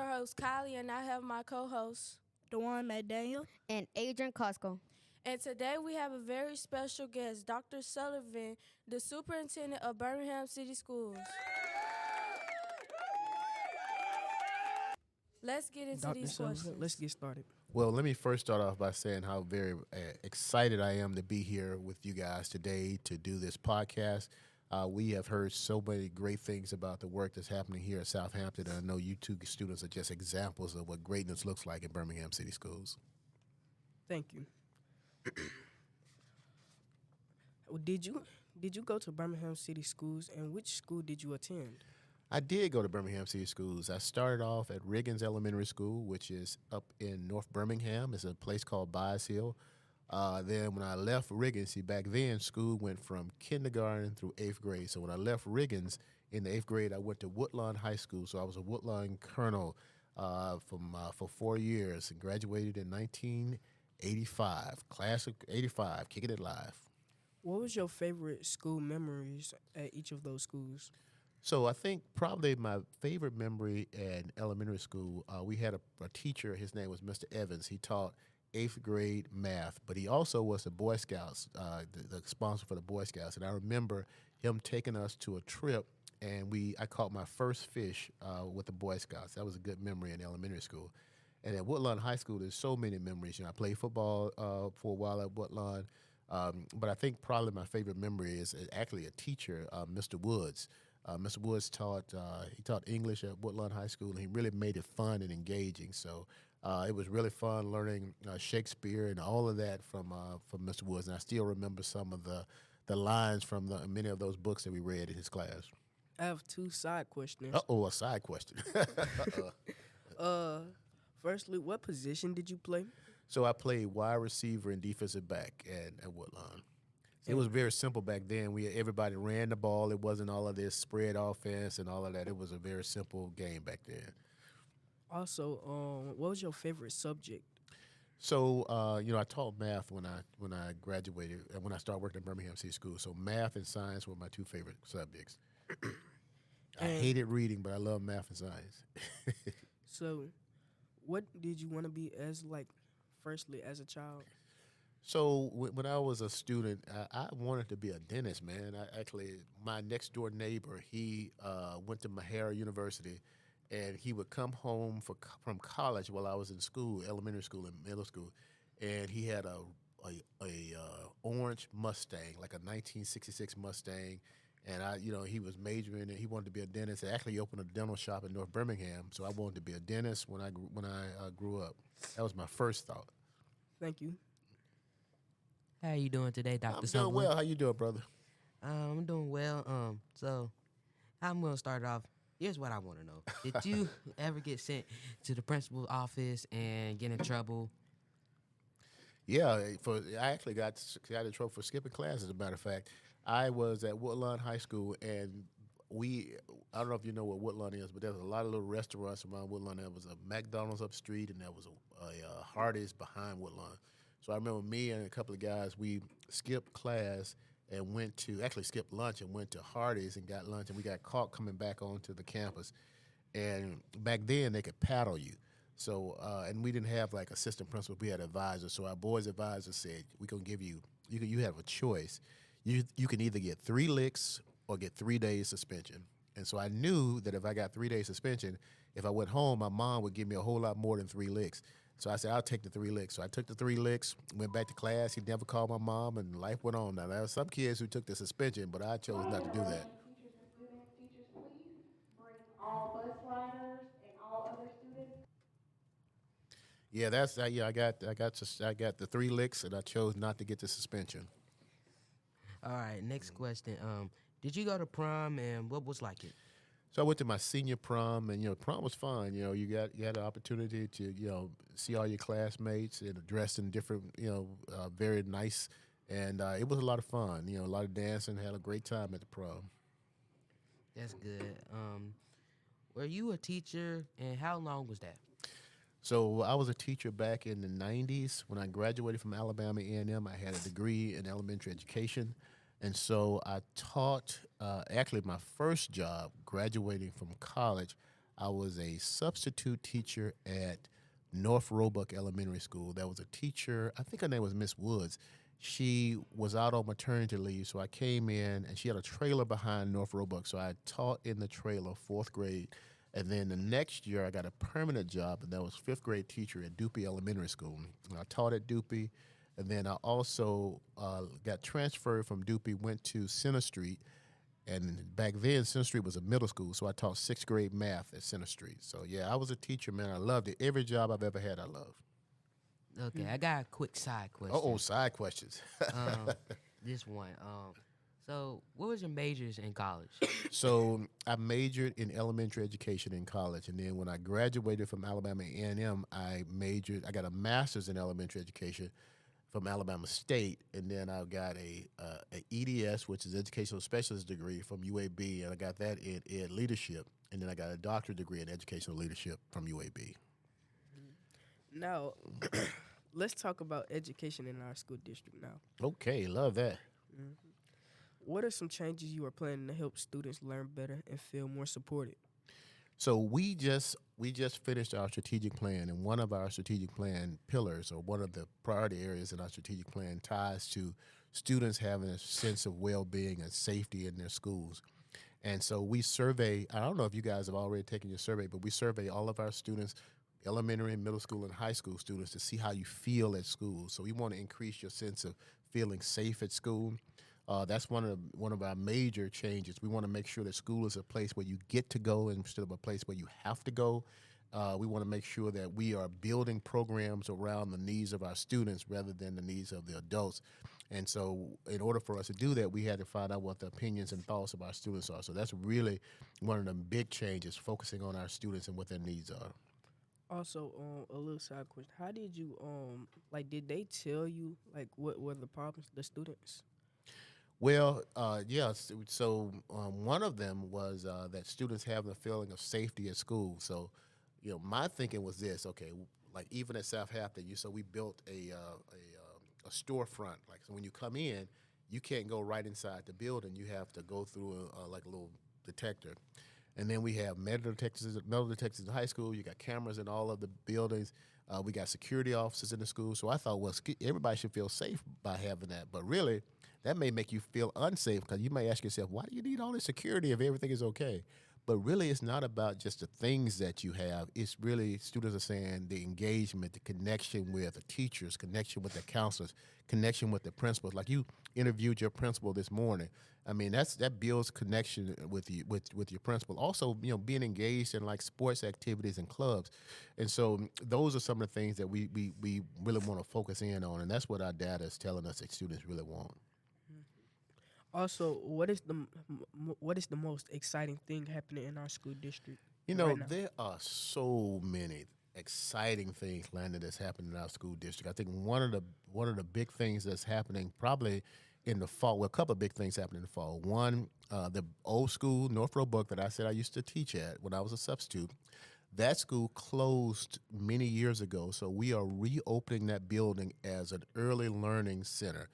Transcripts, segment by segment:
your host, Kylie, and I have my co-host, Dewan McDaniel. And Adrian Costco. And today we have a very special guest, Dr. Sullivan, the Superintendent of Birmingham City Schools. Let's get into Dr. these Sullivan, questions. let's get started. Well, let me first start off by saying how very excited I am to be here with you guys today to do this podcast. We have heard so many great things about the work that's happening here at South Hampton, and I know you two students are just examples of what greatness looks like in Birmingham City Schools. Thank you. Did you go to Birmingham City Schools, and which school did you attend? I did go to Birmingham City Schools. I started off at Riggins Elementary School, which is up in North Birmingham. It's a place called Byes Hill. Then when I left Riggins, see, back then school went from kindergarten through 8th grade. So when I left Riggins in the 8th grade, I went to Woodlawn High School. So I was a Woodlawn colonel for 4 years and graduated in 1985, class of 85, kicking it live. What was your favorite school memories at each of those schools? So I think probably my favorite memory in elementary school, we had a teacher. His name was Mr. Evans. He taught 8th grade math, but he also was the Boy Scouts, the sponsor for the Boy Scouts. And I remember him taking us to a trip, and I caught my first fish with the Boy Scouts. That was a good memory in elementary school. And at Woodlawn High School, there's so many memories. I played football for a while at Woodlawn, but I think probably my favorite memory is actually a teacher, Mr. Woods. Mr. Woods taught English at Woodlawn High School, and he really made it fun and engaging. So it was really fun learning Shakespeare and all of that from Mr. Woods. And I still remember some of the lines from many of those books that we read in his class. I have two side questions. A side question. Firstly, what position did you play? So I played wide receiver and defensive back at Woodlawn. It was very simple back then. Everybody ran the ball. It wasn't all of this spread offense and all of that. It was a very simple game back then. Also, what was your favorite subject? So, I taught math when I graduated and when I started working at Birmingham City Schools. So math and science were my two favorite subjects. I hated reading, but I love math and science. So, what did you want to be firstly, as a child? So when I was a student, I wanted to be a dentist, man. My next door neighbor, he went to Mahara University, and he would come home from college while I was in school, elementary school and middle school, and he had a orange Mustang, like a 1966 Mustang, and he was majoring and he wanted to be a dentist. Actually, he opened a dental shop in North Birmingham, so I wanted to be a dentist when I grew up. That was my first thought. Thank you. How you doing today, Dr. I'm Sullivan? doing well. How you doing, brother? I'm doing well. So I'm gonna start off. Here's what I want to know: did you ever get sent to the principal's office and get in trouble? Yeah, I actually got in trouble for skipping class. As a matter of fact, I was at Woodlawn High School, and I don't know if you know what Woodlawn is, but there's a lot of little restaurants around Woodlawn. There was a McDonald's up street, and there was a Hardee's behind Woodlawn. So I remember me and a couple of guys, we skipped class and skipped lunch and went to Hardee's and got lunch, and we got caught coming back onto the campus. And back then, they could paddle you. So, and we didn't have like assistant principal, we had advisors. So our boys' advisor said, we're going to give you have a choice. You can either get 3 licks or get 3 days suspension. And so I knew that if I got 3 days suspension, if I went home, my mom would give me a whole lot more than 3 licks. So I said, I'll take the 3 licks. So I took the 3 licks, went back to class. He never called my mom, and life went on. Now, there were some kids who took the suspension, but I chose not to do that. Teachers, please bring all bus riders and all other students. Yeah, I got the 3 licks, and I chose not to get the suspension. All right, next question. Did you go to prom, and what was like it? So I went to my senior prom, and prom was fun. You had an opportunity to see all your classmates and dressed in different very nice, and it was a lot of fun. A lot of dancing. Had a great time at the prom. That's good. Were you a teacher, and how long was that? So I was a teacher back in the 90s. When I graduated from Alabama A&M, I had a degree in elementary education. And so I taught, actually my first job graduating from college, I was a substitute teacher at North Roebuck Elementary School. That was a teacher, I think her name was Miss Woods. She was out on maternity leave, so I came in and she had a trailer behind North Roebuck. So I taught in the trailer, fourth grade. And then the next year, I got a permanent job, and that was fifth grade teacher at Dupie Elementary School. And I taught at Dupie, and then I also got transferred from Dupie, went to Center Street. And back then, Center Street was a middle school, so I taught sixth grade math at Center Street. So, yeah, I was a teacher, man. I loved it. Every job I've ever had, I loved. Okay, I got a quick side question. Uh-oh, side questions. This one. So what was your majors in college? So I majored in elementary education in college, and then when I graduated from Alabama A&M, I got a master's in elementary education from Alabama State, and then I got a EDS, which is educational specialist degree from UAB, and I got that in ed leadership, and then I got a doctorate degree in educational leadership from UAB. Now, let's talk about education in our school district now. Okay, love that. What are some changes you are planning to help students learn better and feel more supported? So we just finished our strategic plan, and one of our strategic plan pillars, or one of the priority areas in our strategic plan, ties to students having a sense of well-being and safety in their schools. And so we survey, I don't know if you guys have already taken your survey, but we survey all of our students, elementary, middle school, and high school students, to see how you feel at school. So we want to increase your sense of feeling safe at school. That's one of our major changes. We want to make sure that school is a place where you get to go instead of a place where you have to go. We want to make sure that we are building programs around the needs of our students rather than the needs of the adults. And so in order for us to do that, we had to find out what the opinions and thoughts of our students are. So that's really one of the big changes, focusing on our students and what their needs are. Also, a little side question: how did you did they tell you what were the problems, the students? Well, yes. So one of them was that students having a feeling of safety at school. So, my thinking was this: okay, like even at South Hampton, so we built a storefront. Like, so when you come in, you can't go right inside the building. You have to go through a little detector. And then we have metal detectors in high school. You got cameras in all of the buildings. We got security officers in the school. So I thought, well, everybody should feel safe by having that. But really, that may make you feel unsafe, because you may ask yourself, why do you need all this security if everything is okay? But really, it's not about just the things that you have. It's really, students are saying, the engagement, the connection with the teachers, connection with the counselors, connection with the principals. Like, you interviewed your principal this morning. I mean, that builds connection with you, with your principal. Also, being engaged in like sports activities and clubs. And so those are some of the things that we really want to focus in on, and that's what our data is telling us that students really want. Also, what is the most exciting thing happening in our school district? You know, right now? there are so many exciting things, Landon, that's happening in our school district. I think one of the big things that's happening probably in the fall. Well, a couple of big things happening in the fall. One, the old school, North Roebuck, that I said I used to teach at when I was a substitute. That school closed many years ago, so we are reopening that building as an early learning center.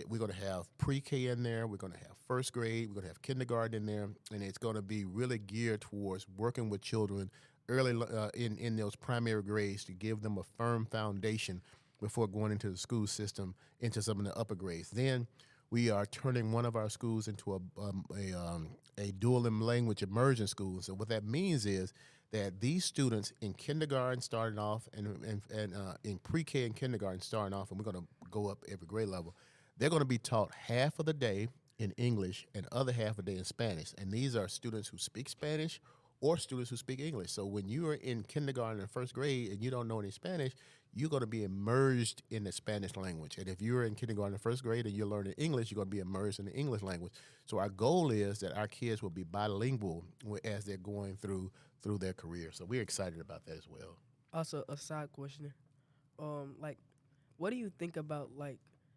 We're going to have pre-K in there. We're going to have first grade. We're going to have kindergarten in there, and it's going to be really geared towards working with children early in those primary grades to give them a firm foundation before going into the school system, into some of the upper grades. Then we are turning one of our schools into a dual language immersion school. So what that means is that these students in kindergarten starting off and in pre-K and kindergarten starting off, and we're going to go up every grade level, they're going to be taught half of the day in English and other half of the day in Spanish. And these are students who speak Spanish or students who speak English. So when you are in kindergarten and first grade and you don't know any Spanish, you're going to be immersed in the Spanish language. And if you're in kindergarten and first grade and you're learning English, you're going to be immersed in the English language. So our goal is that our kids will be bilingual as they're going through their career. So we're excited about that as well. Also, a side question: what do you think about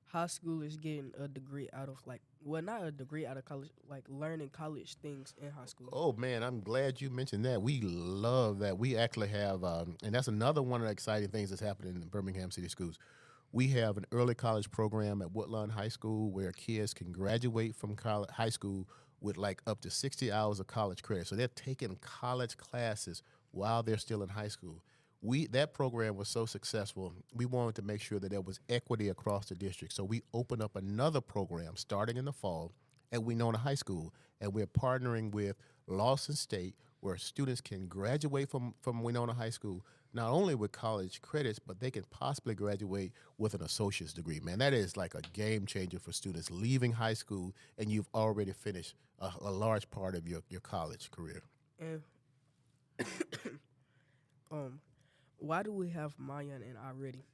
high schoolers getting a degree out of not a degree out of college, learning college things in high school? Oh, man, I'm glad you mentioned that. We love that. We actually have, and that's another one of the exciting things that's happening in Birmingham City Schools. We have an early college program at Woodlawn High School where kids can graduate from high school with like up to 60 hours of college credit. So they're taking college classes while they're still in high school. That program was so successful, we wanted to make sure that there was equity across the district. So we opened up another program starting in the fall at Winona High School, and we're partnering with Lawson State, where students can graduate from Winona High School, not only with college credits, but they can possibly graduate with an associate's degree. Man, that is like a game changer for students leaving high school, and you've already finished a large part of your college career. And why do we have Mayan and already?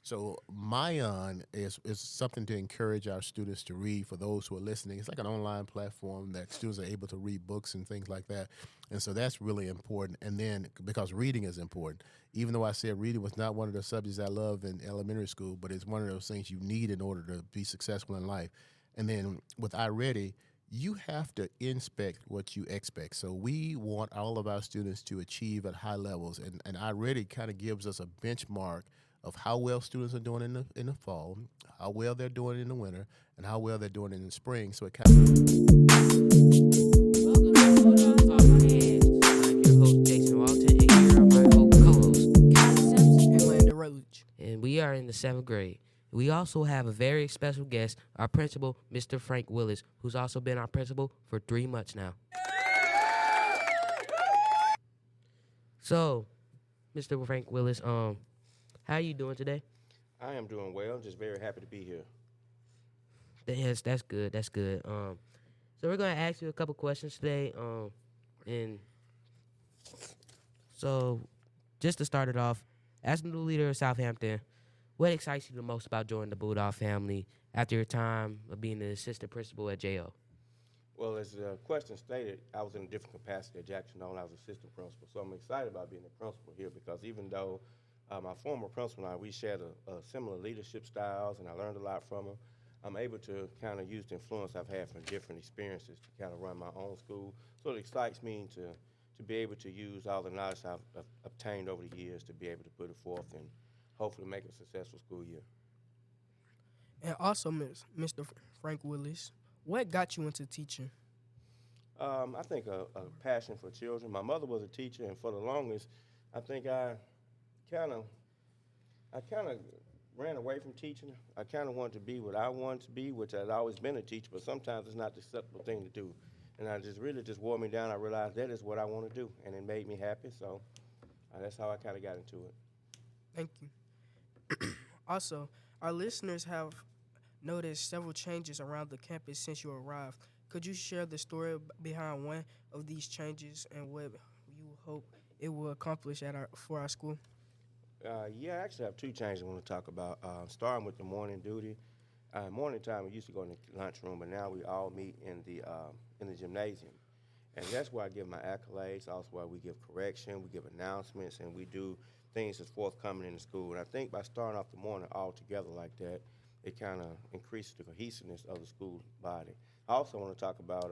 So Mayan is something to encourage our students to read. For those who are listening, it's like an online platform that students are able to read books and things like that. And so that's really important. And then because reading is important, even though I said reading was not one of the subjects I loved in elementary school, but it's one of those things you need in order to be successful in life. And then with iReady, you have to inspect what you expect. So we want all of our students to achieve at high levels. And iReady kind of gives us a benchmark of how well students are doing in the fall, how well they're doing in the winter, and how well they're doing in the spring. So it kind of Welcome to Bulldog Talk. I'm your host, Jason Walton, and here are my co-hosts. And Landon Roach. And we are in the 7th grade. We also have a very special guest, our principal, Mr. Frank Willis, who's also been our principal for 3 months now. So, Mr. Frank Willis, how are you doing today? I am doing well. Just very happy to be here. Yes, that's good. That's good. So we're gonna ask you a couple questions today. And so just to start it off, as the new leader of Southampton, what excites you the most about joining the Bulldog family after your time of being the assistant principal at JO? Well, as the question stated, I was in a different capacity at Jackson Hole. I was assistant principal. So I'm excited about being the principal here because even though my former principal and I, we shared a similar leadership styles, and I learned a lot from him. I'm able to kind of use the influence I've had from different experiences to kind of run my own school. So it excites me to be able to use all the knowledge I've obtained over the years to be able to put it forth and hopefully make a successful school year. And also, Mr. Frank Willis, what got you into teaching? I think a passion for children. My mother was a teacher, and for the longest, I think I kind of ran away from teaching. I kind of wanted to be what I wanted to be, which I'd always been a teacher, but sometimes it's not the acceptable thing to do. And I just wore me down. I realized that is what I want to do, and it made me happy, so that's how I kind of got into it. Thank you. Also, our listeners have noticed several changes around the campus since you arrived. Could you share the story behind one of these changes and what you hope it will accomplish for our school? Yeah, I actually have 2 changes I want to talk about. Starting with the morning duty. Morning time, we used to go in the lunchroom, but now we all meet in the gymnasium. And that's where I give my accolades, also where we give correction, we give announcements, and we do things that's forthcoming in the school. And I think by starting off the morning all together like that, it kind of increases the cohesiveness of the school body. I also want to talk about,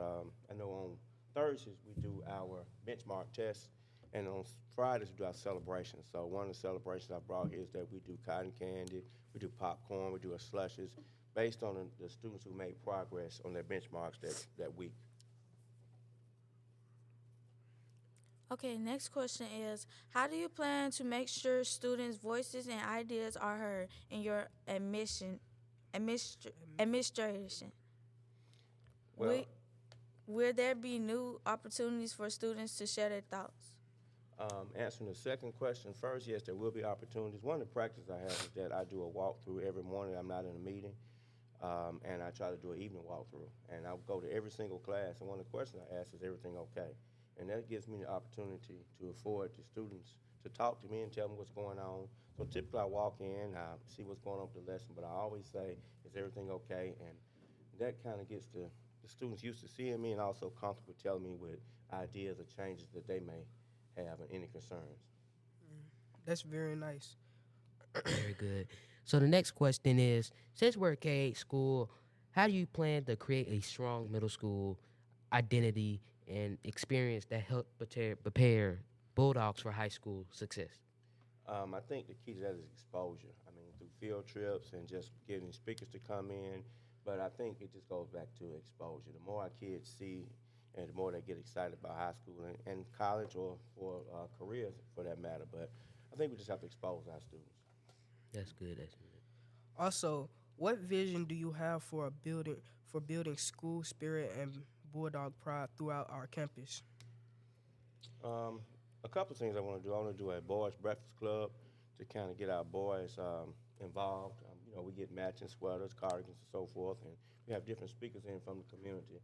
I know on Thursdays we do our benchmark tests, and on Fridays we do our celebrations. So one of the celebrations I brought here is that we do cotton candy, we do popcorn, we do our slushes, based on the students who made progress on their benchmarks that week. Okay, next question is, how do you plan to make sure students' voices and ideas are heard in your administration? Well, Will there be new opportunities for students to share their thoughts? Answering the second question first, yes, there will be opportunities. One of the practices I have is that I do a walkthrough every morning. I'm not in a meeting, and I try to do an evening walkthrough. And I'll go to every single class, and one of the questions I ask is, everything okay? And that gives me the opportunity to afford the students to talk to me and tell me what's going on. So typically I walk in, I see what's going on with the lesson, but I always say, is everything okay? And that kind of gets the students used to seeing me and also comfortable telling me with ideas or changes that they may have and any concerns. That's very nice. Very good. So the next question is, since we're a K-8 school, how do you plan to create a strong middle school identity and experience that help prepare Bulldogs for high school success? I think the key to that is exposure. I mean, through field trips and just getting speakers to come in, But I think it just goes back to exposure. The more our kids see and the more they get excited about high school and college or careers for that matter. But I think we just have to expose our students. That's good. That's good. Also, what vision do you have for building school spirit and Bulldog pride throughout our campus? Um, a couple of things I want to do. I want to do a boys' breakfast club to kind of get our boys involved. We get matching sweaters, cardigans, and so forth, and we have different speakers in from the community.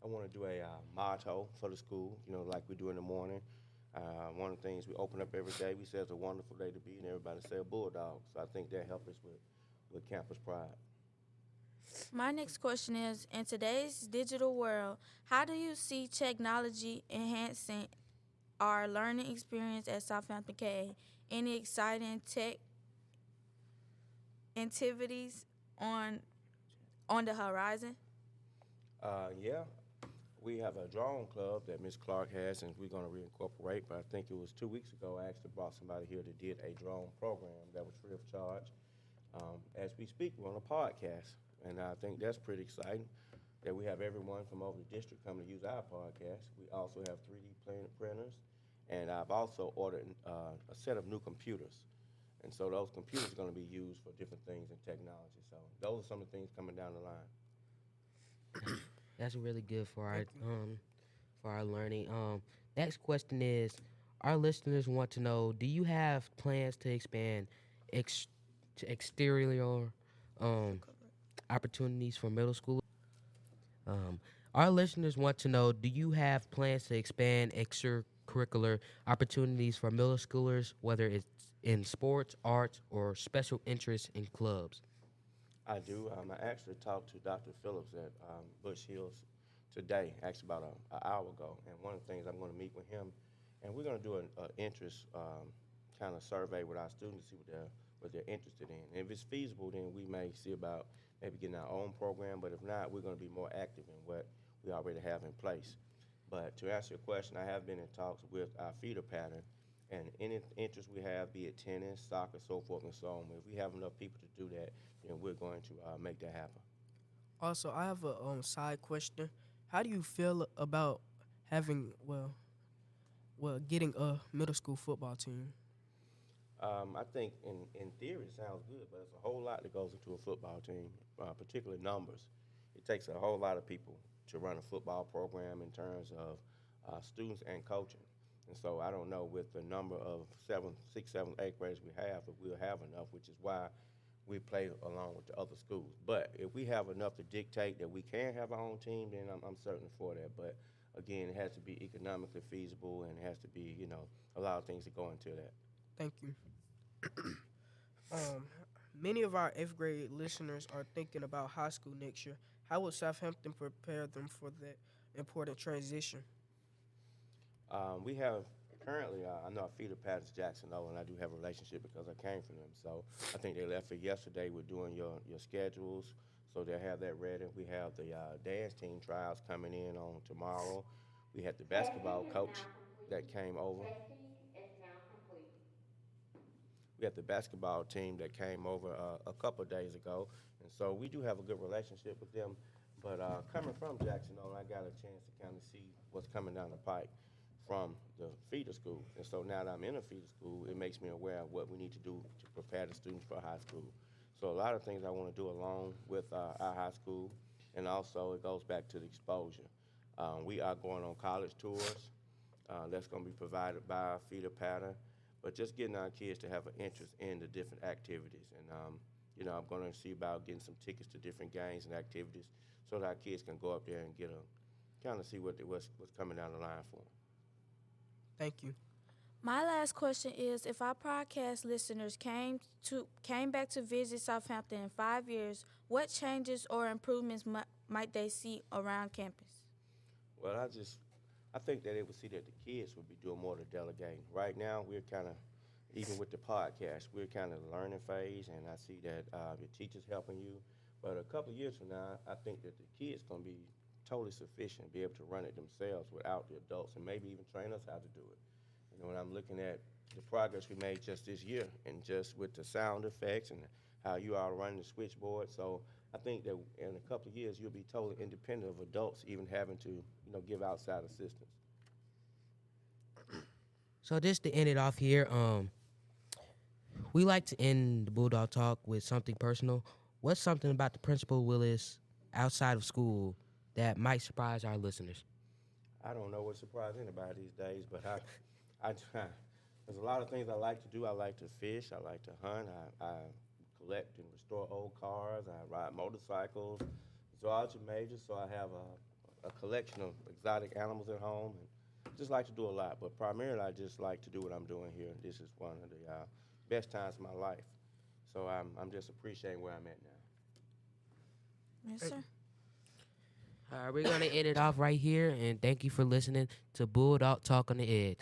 I want to do a motto for the school, like we do in the morning. One of the things we open up every day, we say it's a wonderful day to be, and everybody say a bulldog. So I think that helps us with campus pride. My next question is, in today's digital world, how do you see technology enhancing our learning experience at Southampton K-8? Any exciting tech activities on the horizon? Yeah, we have a drone club that Miss Clark has, and we're going to reincorporate. But I think it was 2 weeks ago I actually brought somebody here that did a drone program that was free of charge. As we speak, we're on a podcast, and I think that's pretty exciting that we have everyone from over the district coming to use our podcast. We also have 3D printers, and I've also ordered a set of new computers. And so those computers are going to be used for different things in technology. So those are some of the things coming down the line. That's really good Thank you. for our learning. Next question is, our listeners want to know: do you have plans to expand to exterior opportunities for middle school? Our listeners want to know: do you have plans to expand extracurricular opportunities for middle schoolers, whether it's in sports, arts, or special interests in clubs? I do. I actually talked to Dr. Phillips at Bush Hills today, actually about an hour ago. And one of the things I'm going to meet with him, and we're going to do an interest kind of survey with our students to see what they're interested in. And if it's feasible, then we may see about maybe getting our own program. But if not, we're going to be more active in what we already have in place. But to answer your question, I have been in talks with our feeder pattern. And any interest we have, be it tennis, soccer, so forth and so on, if we have enough people to do that, then we're going to make that happen. Also, I have a side question. How do you feel about having getting a middle school football team? I think in theory it sounds good, but it's a whole lot that goes into a football team, particularly numbers. It takes a whole lot of people to run a football program in terms of students and coaching. And so I don't know with the number of 6th, 7th, 8th graders we have, if we'll have enough, which is why we play along with the other schools. But if we have enough to dictate that we can have our own team, then I'm certainly for that. But again, it has to be economically feasible, and it has to be, a lot of things that go into that. Thank you. Um, Many of our 8th grade listeners are thinking about high school next year. How will Southampton prepare them for that important transition? We have currently, I know our feeder Pat's Jackson O, and I do have a relationship because I came from them. So I think they left it yesterday. We're doing your schedules, so they'll have that ready. We have the dance team trials coming in on tomorrow. We had the basketball Testing is coach now complete. that came over. Testing is now complete. We had the basketball team that came over a couple of days ago, and so we do have a good relationship with them. But coming from Jackson, I got a chance to kind of see what's coming down the pike from the feeder school. And so now that I'm in a feeder school, it makes me aware of what we need to do to prepare the students for high school. So a lot of things I want to do along with our high school, and also it goes back to the exposure. We are going on college tours. That's going to be provided by our feeder pattern, but just getting our kids to have an interest in the different activities. And, I'm going to see about getting some tickets to different games and activities so that our kids can go up there and kind of see what's coming down the line for them. Thank you. My last question is, if our podcast listeners came back to visit Southampton in 5 years, what changes or improvements might they see around campus? Well, I think that they would see that the kids would be doing more of the delegating. Right now, we're kind of, even with the podcast, we're kind of learning phase, and I see that your teacher's helping you. But a couple of years from now, I think that the kids going to be totally sufficient, be able to run it themselves without the adults, and maybe even train us how to do it. When I'm looking at the progress we made just this year, and just with the sound effects and how you all running the switchboard, so I think that in a couple of years, you'll be totally independent of adults even having to, give outside assistance. So just to end it off here, we like to end the Bulldog Talk with something personal. What's something about the Principal Willis outside of school that might surprise our listeners? I don't know what surprises anybody these days, but there's a lot of things I like to do. I like to fish. I like to hunt. I collect and restore old cars. I ride motorcycles, zoology major, so I have a collection of exotic animals at home, and just like to do a lot. But primarily, I just like to do what I'm doing here. This is one of the best times of my life, so I'm just appreciating where I'm at now. Yes, sir. All right, we're going to end it off right here, and thank you for listening to Bulldog Talk on the Edge.